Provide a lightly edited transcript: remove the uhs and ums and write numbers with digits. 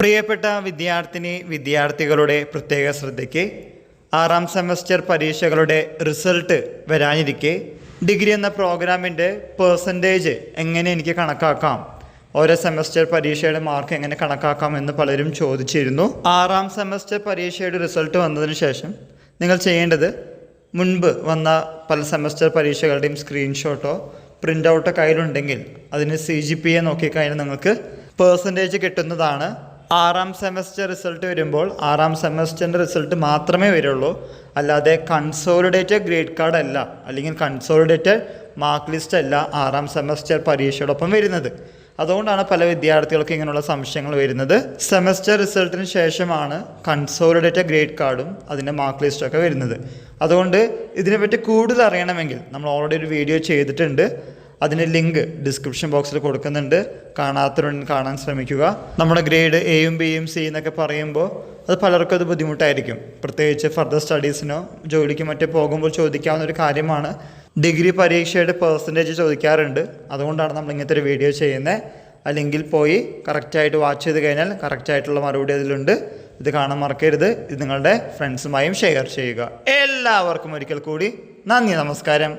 പ്രിയപ്പെട്ട വിദ്യാർത്ഥികളുടെ പ്രത്യേക ശ്രദ്ധയ്ക്ക് ആറാം സെമസ്റ്റർ പരീക്ഷകളുടെ റിസൾട്ട് വരാനിരിക്കെ ഡിഗ്രി എന്ന പ്രോഗ്രാമിൻ്റെ പേഴ്സൻറ്റേജ് എങ്ങനെ എനിക്ക് കണക്കാക്കാം, ഓരോ സെമസ്റ്റർ പരീക്ഷയുടെ മാർക്ക് എങ്ങനെ കണക്കാക്കാം എന്ന് പലരും ചോദിച്ചിരുന്നു. ആറാം സെമസ്റ്റർ പരീക്ഷയുടെ റിസൾട്ട് വന്നതിന് ശേഷം നിങ്ങൾ ചെയ്യേണ്ടത് മുൻപ് വന്ന പല സെമസ്റ്റർ പരീക്ഷകളുടെയും സ്ക്രീൻഷോട്ടോ പ്രിൻ്റ് ഔട്ടോ കയ്യിലുണ്ടെങ്കിൽ അതിന് CGPA നോക്കിക്കഴിഞ്ഞാൽ നിങ്ങൾക്ക് പേഴ്സൻറ്റേജ് കിട്ടുന്നതാണ്. ആറാം സെമസ്റ്റർ റിസൾട്ട് വരുമ്പോൾ ആറാം സെമസ്റ്ററിൻ്റെ റിസൾട്ട് മാത്രമേ വരുള്ളൂ, അല്ലാതെ കൺസോളിഡേറ്റഡ് ഗ്രേഡ് കാർഡ് അല്ല, അല്ലെങ്കിൽ കൺസോളിഡേറ്റഡ് മാർക്ക് ലിസ്റ്റ് അല്ല ആറാം സെമസ്റ്റർ പരീക്ഷയോടൊപ്പം വരുന്നത്. അതുകൊണ്ടാണ് പല വിദ്യാർത്ഥികൾക്ക് ഇങ്ങനെയുള്ള സംശയങ്ങൾ വരുന്നത്. സെമസ്റ്റർ റിസൾട്ടിന് ശേഷമാണ് കൺസോളിഡേറ്റഡ് ഗ്രേഡ് കാർഡും അതിൻ്റെ മാർക്ക് ലിസ്റ്റൊക്കെ വരുന്നത്. അതുകൊണ്ട് ഇതിനെപ്പറ്റി കൂടുതൽ അറിയണമെങ്കിൽ നമ്മൾ ഓൾറെഡി ഒരു വീഡിയോ ചെയ്തിട്ടുണ്ട്, അതിൻ്റെ ലിങ്ക് ഡിസ്ക്രിപ്ഷൻ ബോക്സിൽ കൊടുക്കുന്നുണ്ട്. കാണാത്തവരുണ്ടെങ്കിൽ കാണാൻ ശ്രമിക്കുക. നമ്മുടെ ഗ്രേഡ് Aയും Bയും C എന്നൊക്കെ പറയുമ്പോൾ അത് പലർക്കും അത് ബുദ്ധിമുട്ടായിരിക്കും. പ്രത്യേകിച്ച് ഫർദർ സ്റ്റഡീസിനോ ജോലിക്ക് മറ്റോ പോകുമ്പോൾ ചോദിക്കാവുന്ന ഒരു കാര്യമാണ്. ഡിഗ്രി പരീക്ഷയുടെ പേഴ്സൻറ്റേജ് ചോദിക്കാറുണ്ട്. അതുകൊണ്ടാണ് നമ്മൾ ഇങ്ങനത്തെ ഒരു വീഡിയോ ചെയ്യുന്നത്. ആ ലിങ്കിൽ പോയി കറക്റ്റായിട്ട് വാച്ച് ചെയ്ത് കഴിഞ്ഞാൽ കറക്റ്റായിട്ടുള്ള മറുപടി അതിലുണ്ട്. ഇത് കാണാൻ മറക്കരുത്. ഇത് നിങ്ങളുടെ ഫ്രണ്ട്സുമായും ഷെയർ ചെയ്യുക. എല്ലാവർക്കും ഒരിക്കൽ കൂടി നന്ദി, നമസ്കാരം.